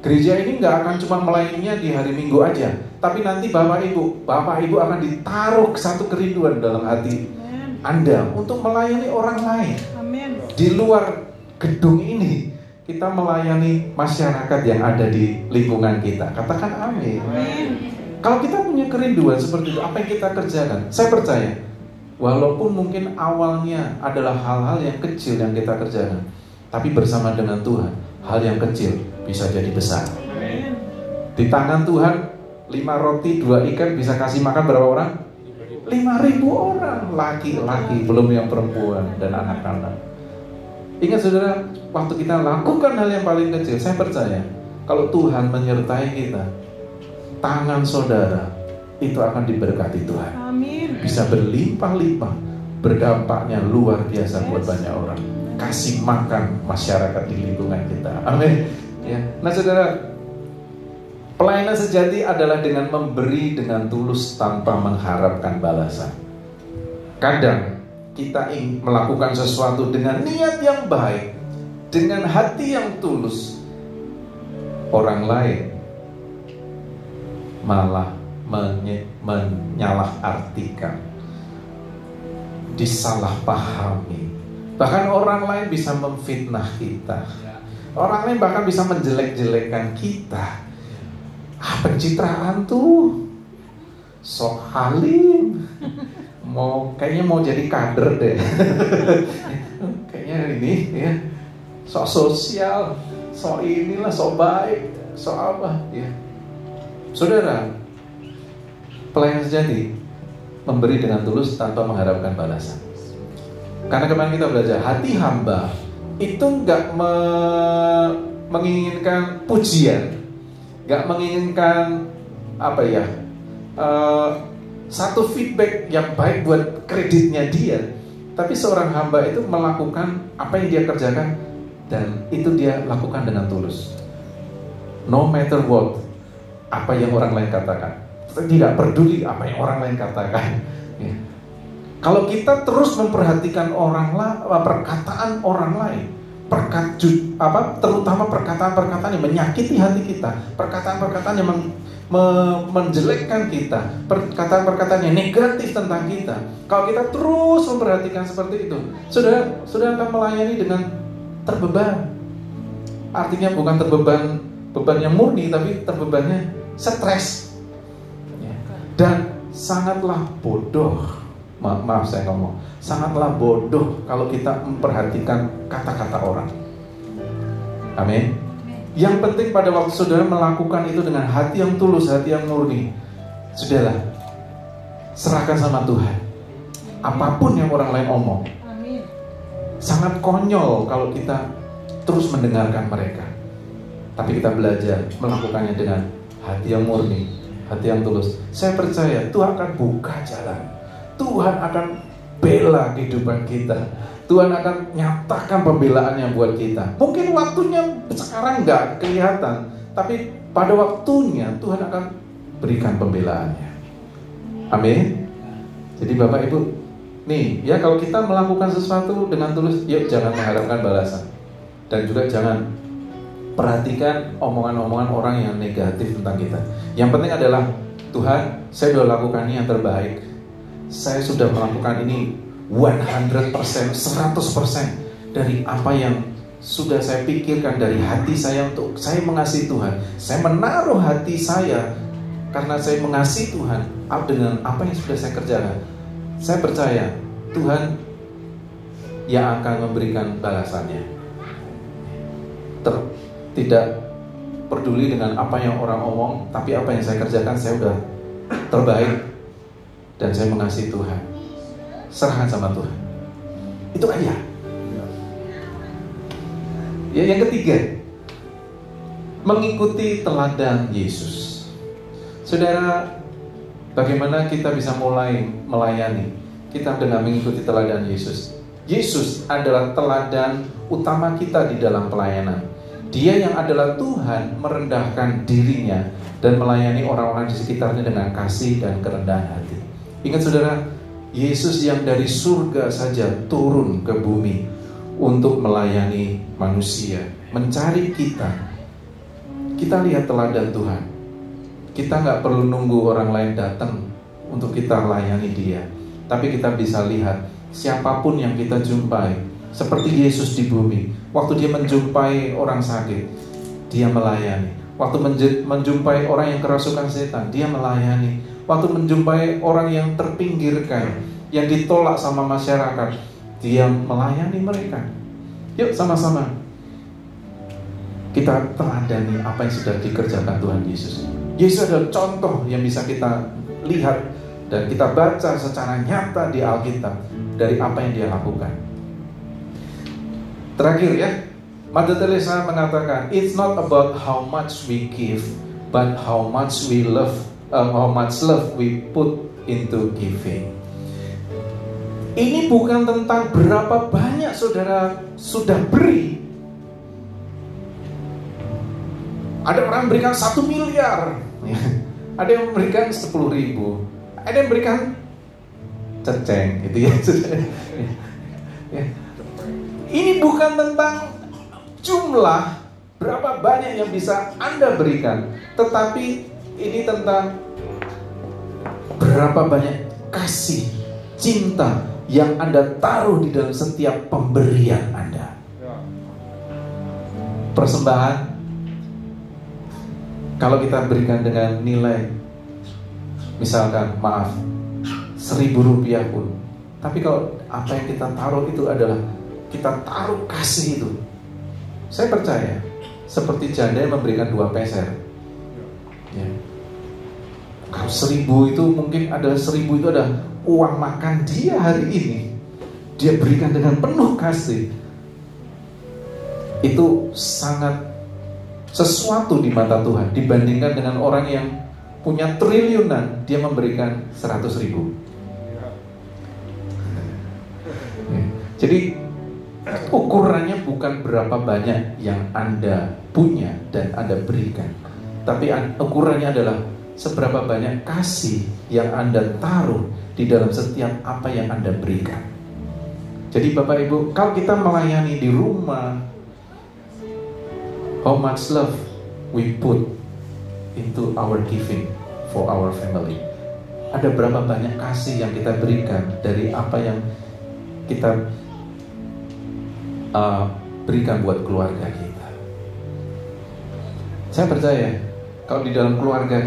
gereja ini nggak akan cuma melayaninya di hari Minggu aja, tapi nanti Bapak Ibu akan ditaruh satu kerinduan dalam hati Anda untuk melayani orang lain. Amin. Di luar gedung ini, kita melayani masyarakat yang ada di lingkungan kita. Katakan amin. Amin. Kalau kita punya kerinduan seperti itu, apa yang kita kerjakan? Saya percaya, walaupun mungkin awalnya adalah hal-hal yang kecil yang kita kerjakan, tapi bersama dengan Tuhan, hal yang kecil bisa jadi besar. Amin. Di tangan Tuhan, 5 roti 2 ikan bisa kasih makan berapa orang? 5.000 orang, laki-laki, belum yang perempuan dan anak-anak. Ingat saudara, waktu kita lakukan hal yang paling kecil, saya percaya kalau Tuhan menyertai kita, tangan saudara itu akan diberkati Tuhan. Amin. Bisa berlimpah-limpah, berdampaknya luar biasa buat banyak orang. Kasih makan masyarakat di lingkungan kita. Amin. Ya. Nah saudara, pelayanan sejati adalah dengan memberi dengan tulus tanpa mengharapkan balasan. Kadang kita ingin melakukan sesuatu dengan niat yang baik, dengan hati yang tulus. Orang lain malah menyalahartikan, disalahpahami. Bahkan orang lain bisa memfitnah kita. Orang lain bahkan bisa menjelek-jelekkan kita. Pencitraan tuh sok halim, kayaknya mau jadi kader deh. Kayaknya ini ya, sok sosial, sok inilah, sok baik, sok apa ya. Saudara, pelayanan sejati memberi dengan tulus tanpa mengharapkan balasan. Karena kemarin kita belajar, hati hamba itu nggak menginginkan pujian, nggak menginginkan apa ya, satu feedback yang baik buat kreditnya dia. Tapi seorang hamba itu melakukan apa yang dia kerjakan dan itu dia lakukan dengan tulus. No matter what, apa yang orang lain katakan, tidak peduli apa yang orang lain katakan. Ya. Kalau kita terus memperhatikan perkataan orang lain, terutama perkataan-perkataan yang menyakiti hati kita, perkataan-perkataan yang menjelekkan kita, perkataan-perkataan yang negatif tentang kita. Kalau kita terus memperhatikan seperti itu, sudah akan melayani dengan terbeban. Artinya bukan beban yang murni, tapi terbebannya stres. Dan sangatlah bodoh. Maaf saya ngomong, sangatlah bodoh kalau kita memperhatikan kata-kata orang. Amin. Yang penting pada waktu saudara melakukan itu dengan hati yang tulus, hati yang murni, sudahlah, serahkan sama Tuhan. Apapun yang orang lain omong. Amin. Sangat konyol kalau kita terus mendengarkan mereka. Tapi kita belajar melakukannya dengan hati yang murni, hati yang tulus. Saya percaya Tuhan akan buka jalan. Tuhan akan bela kehidupan kita. Tuhan akan nyatakan pembelaannya buat kita. Mungkin waktunya sekarang nggak kelihatan, tapi pada waktunya Tuhan akan berikan pembelaannya. Amin. Jadi Bapak Ibu, nih ya, kalau kita melakukan sesuatu dengan tulus, yuk jangan mengharapkan balasan. Dan juga jangan perhatikan omongan-omongan orang yang negatif tentang kita. Yang penting adalah, Tuhan, saya sudah lakukan ini yang terbaik. Saya sudah melakukan ini 100%, 100% dari apa yang sudah saya pikirkan dari hati saya untuk saya mengasihi Tuhan. Saya menaruh hati saya karena saya mengasihi Tuhan dengan apa yang sudah saya kerjakan. Saya percaya Tuhan yang akan memberikan balasannya. Tidak peduli dengan apa yang orang omong, tapi apa yang saya kerjakan saya sudah terbaik. Dan saya mengasihi Tuhan. Serahkan sama Tuhan. Itu aja. Ya, yang ketiga, mengikuti teladan Yesus. Saudara, bagaimana kita bisa mulai melayani? Kita dengan mengikuti teladan Yesus. Yesus adalah teladan utama kita di dalam pelayanan. Dia yang adalah Tuhan merendahkan dirinya dan melayani orang-orang di sekitarnya dengan kasih dan kerendahan hati. Ingat saudara, Yesus yang dari surga saja turun ke bumi untuk melayani manusia, mencari kita. Kita lihat teladan Tuhan. Kita gak perlu nunggu orang lain datang untuk kita layani dia, tapi kita bisa lihat siapapun yang kita jumpai, seperti Yesus di bumi. Waktu dia menjumpai orang sakit, dia melayani. Waktu menjumpai orang yang kerasukan setan, dia melayani. Waktu menjumpai orang yang terpinggirkan, yang ditolak sama masyarakat, dia melayani mereka. Yuk sama-sama kita teladani apa yang sudah dikerjakan Tuhan Yesus. Yesus adalah contoh yang bisa kita lihat dan kita baca secara nyata di Alkitab dari apa yang dia lakukan. Terakhir ya, Mother Teresa mengatakan, it's not about how much we give, but how much love we put into giving. Ini bukan tentang berapa banyak saudara sudah beri. Ada orang berikan 1 miliar, ada yang memberikan 10.000, ada yang berikan ceceng, gitu ya. Ini bukan tentang jumlah berapa banyak yang bisa Anda berikan, tetapi ini tentang berapa banyak kasih, cinta yang Anda taruh di dalam setiap pemberian Anda. Persembahan, kalau kita berikan dengan nilai, misalkan maaf 1.000 rupiah pun, tapi kalau apa yang kita taruh itu adalah kita taruh kasih itu, saya percaya seperti janda yang memberikan 2 peser ya. Kalau 1.000 itu mungkin ada 1.000 itu ada uang makan dia hari ini, dia berikan dengan penuh kasih. Itu sangat sesuatu di mata Tuhan dibandingkan dengan orang yang punya triliunan, dia memberikan 100.000. Jadi ukurannya bukan berapa banyak yang Anda punya dan Anda berikan, tapi ukurannya adalah seberapa banyak kasih yang Anda taruh di dalam setiap apa yang Anda berikan. Jadi Bapak Ibu, kalau kita melayani di rumah, how much love we put into our giving for our family. Ada berapa banyak kasih yang kita berikan dari apa yang kita berikan buat keluarga kita. Saya percaya kalau di dalam keluarga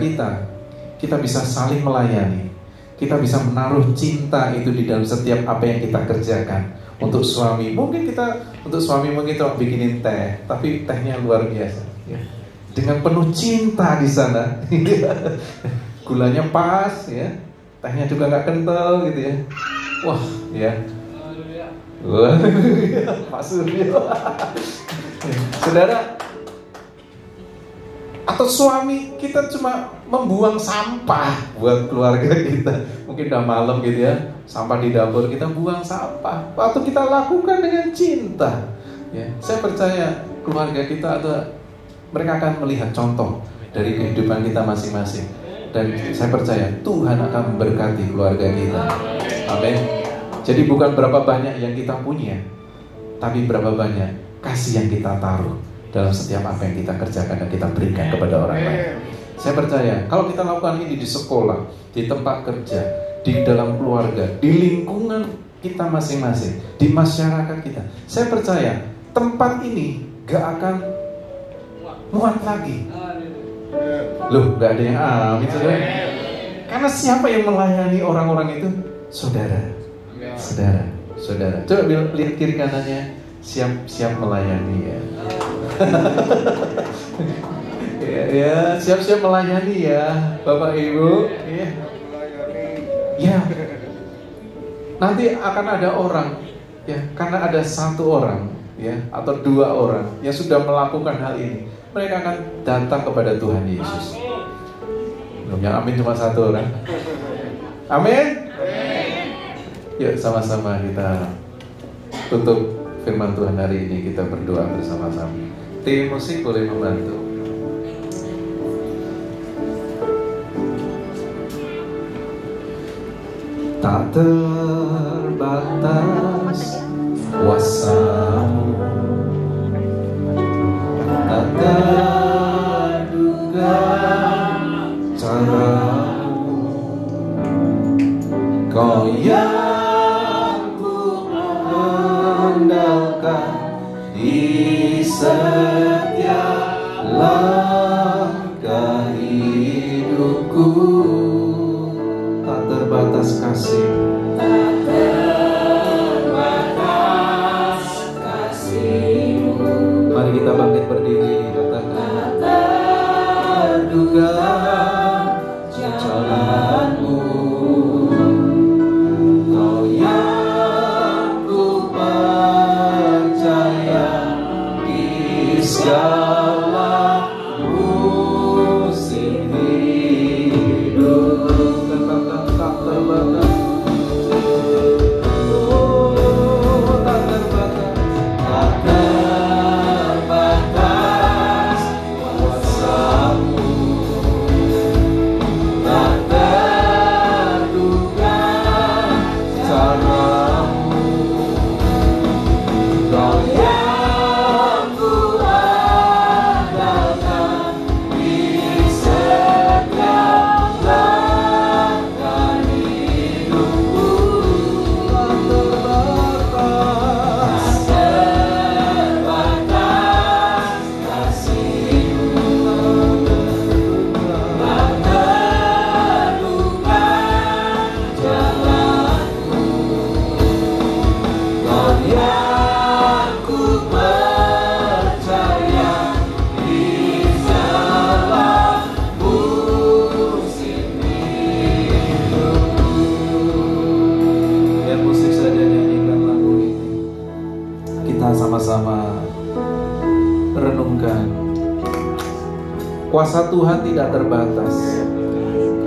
kita bisa saling melayani, kita bisa menaruh cinta itu di dalam setiap apa yang kita kerjakan. Untuk suami, mungkin kita bikinin teh, tapi tehnya luar biasa ya. Dengan penuh cinta di sana. Gulanya pas ya, tehnya juga gak kental gitu ya. Wah ya, Pak Suryo. Saudara, atau suami kita cuma membuang sampah buat keluarga kita. Mungkin udah malam gitu ya, sampah di dapur, kita buang sampah. Waktu kita lakukan dengan cinta ya, saya percaya keluarga kita mereka akan melihat contoh dari kehidupan kita masing-masing. Dan saya percaya Tuhan akan memberkati keluarga kita. Amin. Jadi bukan berapa banyak yang kita punya, tapi berapa banyak kasih yang kita taruh dalam setiap apa yang kita kerjakan dan kita berikan kepada orang lain. Saya percaya kalau kita lakukan ini di sekolah, di tempat kerja, di dalam keluarga, di lingkungan kita masing-masing, di masyarakat kita, saya percaya tempat ini gak akan muat lagi. Loh, gak ada yang amin saudara. Karena siapa yang melayani orang-orang itu? Saudara. Coba lihat kiri kanannya, siap melayani ya. Ya, siap-siap melayani ya, Bapak Ibu. Ya. Nanti akan ada orang, ya, karena ada 1 orang, ya, atau 2 orang yang sudah melakukan hal ini, mereka akan datang kepada Tuhan Yesus. Belum yang amin cuma 1 orang. Amin. Yuk sama-sama kita tutup firman Tuhan hari ini, kita berdoa bersama-sama. Tim musik boleh membantu. Tak terbatas kuasa-Mu, tak terduga cara-Mu, Kau yang ku andalkan di setiap langkah hidupku. Tak terbatas kasih, tak terbatas kasih-Mu. Mari kita bangkit berdiri, katakan tak terduga jalan-Mu, Kau yang ku percaya di segala musim hidup. Tak terbatas, oh tak terbatas, tak terbatas kuasa-Mu, tak terduga cara-Mu, Kau yang ku andalkan di setiap langkah hidupku. Tak terbatas kasih-Mu, tak terduga jalan-Mu, Kau yang ku percaya di segala musim hidupku. Biar musik saja nyanyikan lagu ini, kita sama-sama renungkan. Kuasa Tuhan tidak terbatas,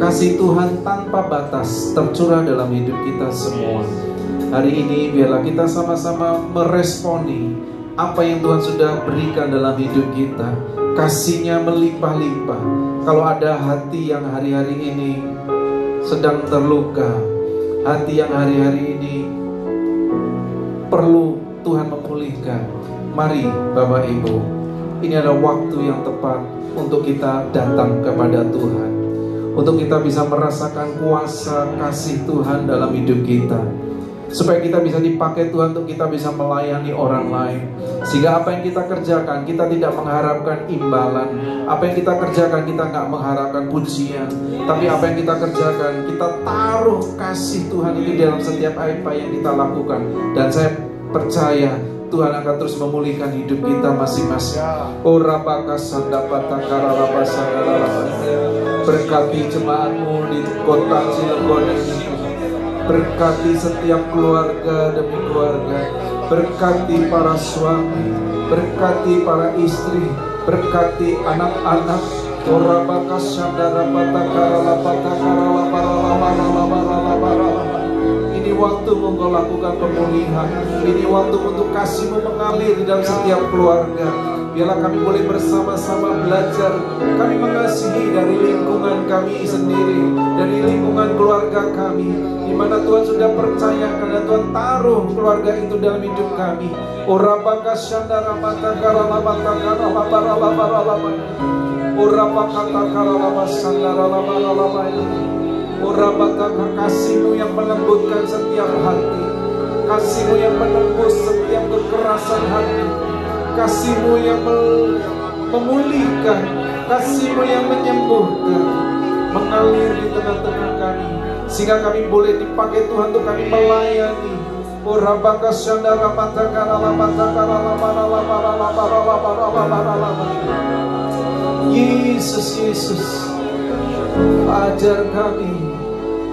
kasih Tuhan tanpa batas tercurah dalam hidup kita semua. Hari ini biarlah kita sama-sama meresponi apa yang Tuhan sudah berikan dalam hidup kita. Kasih-Nya melimpah-limpah. Kalau ada hati yang hari-hari ini sedang terluka, hati yang hari-hari ini perlu Tuhan memulihkan, mari Bapak Ibu, ini adalah waktu yang tepat untuk kita datang kepada Tuhan, untuk kita bisa merasakan kuasa kasih Tuhan dalam hidup kita, supaya kita bisa dipakai Tuhan untuk kita bisa melayani orang lain. Sehingga apa yang kita kerjakan, kita tidak mengharapkan imbalan. Apa yang kita kerjakan, kita nggak mengharapkan pujian. Tapi apa yang kita kerjakan, kita taruh kasih Tuhan itu dalam setiap apa yang kita lakukan. Dan saya percaya Tuhan akan terus memulihkan hidup kita masing-masing. Oh berkati jemaat-Mu di kota Cilegon ini. Berkati setiap keluarga demi keluarga. Berkati para suami, berkati para istri, berkati anak-anak. Ini waktu Engkau lakukan pemulihan. Ini waktu untuk kasih-Mu mengalir di dalam setiap keluarga. Biarlah kami boleh bersama-sama belajar. Kami mengasihi dari lingkungan kami sendiri, dari lingkungan keluarga kami, di mana Tuhan sudah percayakan dan Tuhan taruh keluarga itu dalam hidup kami. Kasih-Mu yang melembutkan setiap hati, kasih-Mu yang menembus setiap kekerasan hati, kasih-Mu yang memulihkan, kasih-Mu yang menyembuhkan, mengalir di tengah-tengah kami, sehingga kami boleh dipakai Tuhan untuk kami melayani. Yesus, Yesus, ajar kami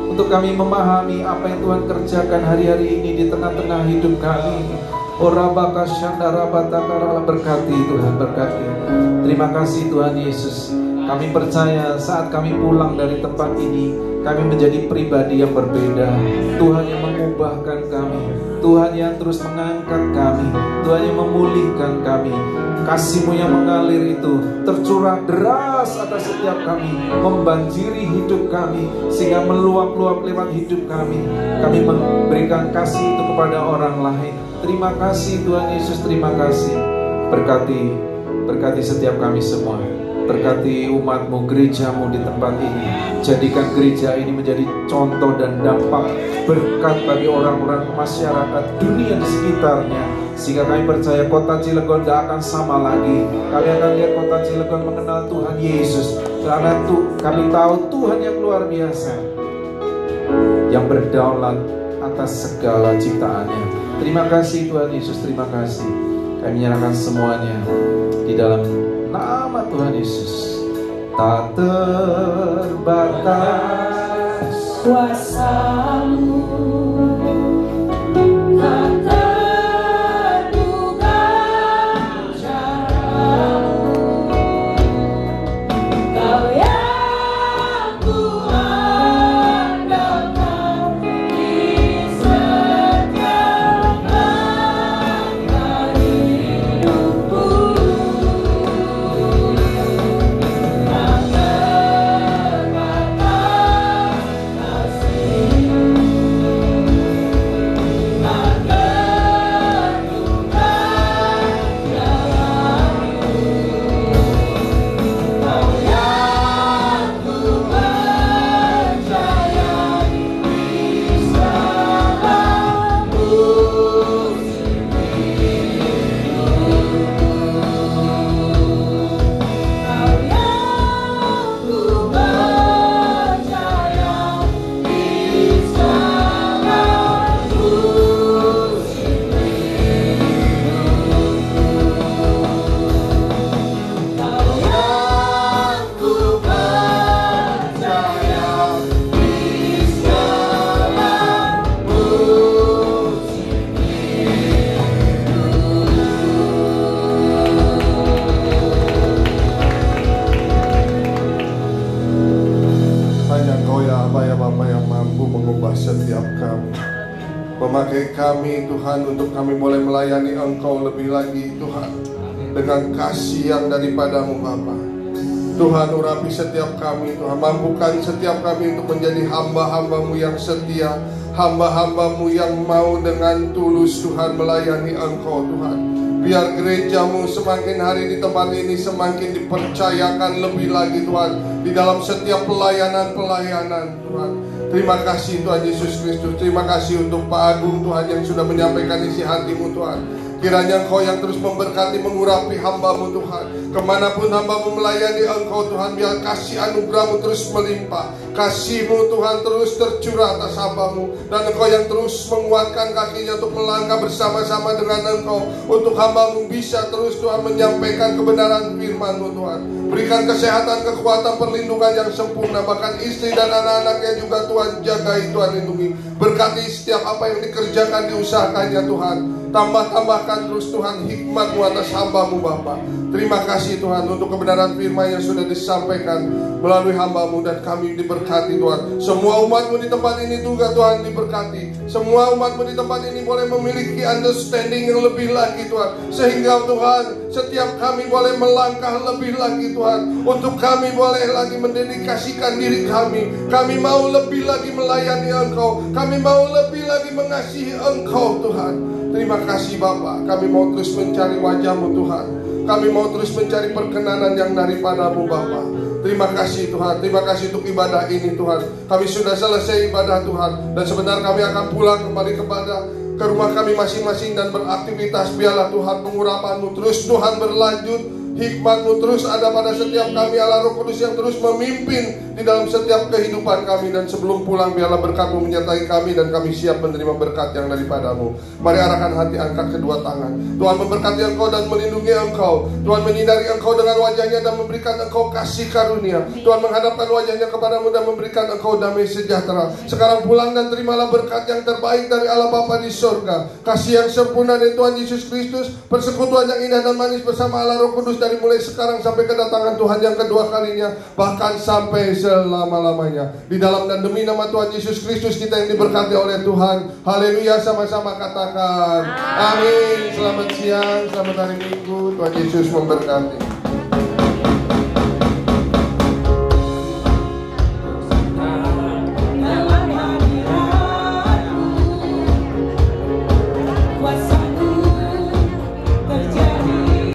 untuk kami memahami apa yang Tuhan kerjakan hari-hari ini di tengah-tengah hidup kami. Berkati Tuhan, berkati. Terima kasih Tuhan Yesus. Kami percaya saat kami pulang dari tempat ini, kami menjadi pribadi yang berbeda. Tuhan yang mengubahkan kami, Tuhan yang terus mengangkat kami, Tuhan yang memulihkan kami. Kasih-Mu yang mengalir itu tercurah deras atas setiap kami, membanjiri hidup kami, sehingga meluap-luap lewat hidup kami. Kami memberikan kasih itu kepada orang lain. Terima kasih Tuhan Yesus, terima kasih. Berkati setiap kami semua. Berkati umat-Mu, gereja-Mu di tempat ini. Jadikan gereja ini menjadi contoh dan dampak berkat bagi orang-orang masyarakat dunia di sekitarnya. Sehingga kami percaya kota Cilegon gak akan sama lagi. Kami akan lihat kota Cilegon mengenal Tuhan Yesus. Karena kami tahu Tuhan yang luar biasa, yang berdaulat atas segala ciptaannya. Terima kasih Tuhan Yesus, terima kasih. Kami menyerahkan semuanya di dalam nama Tuhan Yesus. Tak terbatas kuasa-Mu, tak terduga cara-Mu. Kau yang ku andalkan di setiap langkah hidupku. Memakai kami Tuhan untuk kami boleh melayani Engkau lebih lagi Tuhan, dengan kasih yang daripada-Mu Bapa. Tuhan, urapi setiap kami Tuhan, mampukan setiap kami untuk menjadi hamba-hamba-Mu yang setia, hamba-hamba-Mu yang mau dengan tulus Tuhan melayani Engkau Tuhan. Biar gereja-Mu semakin hari di tempat ini semakin dipercayakan lebih lagi Tuhan, di dalam setiap pelayanan-pelayanan Tuhan. Terima kasih Tuhan Yesus Kristus. Terima kasih untuk Pak Agung Tuhan yang sudah menyampaikan isi hati-Mu Tuhan. Kiranya Engkau yang terus memberkati, mengurapi hamba-Mu Tuhan. Kemanapun hamba-Mu melayani Engkau Tuhan, biar kasih anugerah-Mu terus melimpah. Kasih-Mu Tuhan terus tercurah atas hamba-Mu. Dan Engkau yang terus menguatkan kakinya untuk melangkah bersama-sama dengan Engkau, untuk hamba-Mu bisa terus Tuhan menyampaikan kebenaran firman-Mu Tuhan. Berikan kesehatan, kekuatan, perlindungan yang sempurna. Bahkan istri dan anak-anaknya juga Tuhan jagai, Tuhan lindungi. Berkati setiap apa yang dikerjakan, diusahakannya Tuhan. Tambahkan terus Tuhan hikmat-Mu atas hamba-Mu Bapa. Terima kasih Tuhan untuk kebenaran firman yang sudah disampaikan melalui hamba-Mu, dan kami diberkati Tuhan. Semua umat-Mu di tempat ini juga Tuhan diberkati. Semua umat-Mu di tempat ini boleh memiliki understanding yang lebih lagi Tuhan, sehingga Tuhan setiap kami boleh melangkah lebih lagi Tuhan. Untuk kami boleh lagi mendedikasikan diri kami. Kami mau lebih lagi melayani Engkau. Kami mau lebih lagi mengasihi Engkau Tuhan. Terima kasih Bapa. Kami mau terus mencari wajah-Mu Tuhan. Kami mau terus mencari perkenanan yang daripada-Mu Bapa. Terima kasih Tuhan. Terima kasih untuk ibadah ini Tuhan. Kami sudah selesai ibadah Tuhan, dan sebentar kami akan pulang kembali ke rumah kami masing-masing dan beraktivitas. Biarlah Tuhan pengurapan-Mu terus Tuhan berlanjut. Hikmat-Mu terus ada pada setiap kami. Allah Roh Kudus yang terus memimpin di dalam setiap kehidupan kami. Dan sebelum pulang, biarlah berkat-Mu menyertai kami, dan kami siap menerima berkat yang daripada-Mu. Mari arahkan hati, angkat kedua tangan. Tuhan memberkati Engkau dan melindungi Engkau. Tuhan menyinari Engkau dengan wajah-Nya dan memberikan Engkau kasih karunia. Tuhan menghadapkan wajah-Nya kepadamu dan memberikan Engkau damai sejahtera. Sekarang pulang dan terimalah berkat yang terbaik dari Allah Bapa di surga. Kasih yang sempurna dari Tuhan Yesus Kristus, persekutuan yang indah dan manis bersama Allah Roh Kudus dari mulai sekarang sampai kedatangan Tuhan yang kedua kalinya, bahkan sampai selama-lamanya. Di dalam dan demi nama Tuhan Yesus Kristus kita yang diberkati oleh Tuhan. Haleluya, sama-sama katakan amin. Selamat siang, selamat hari Minggu. Tuhan Yesus memberkati.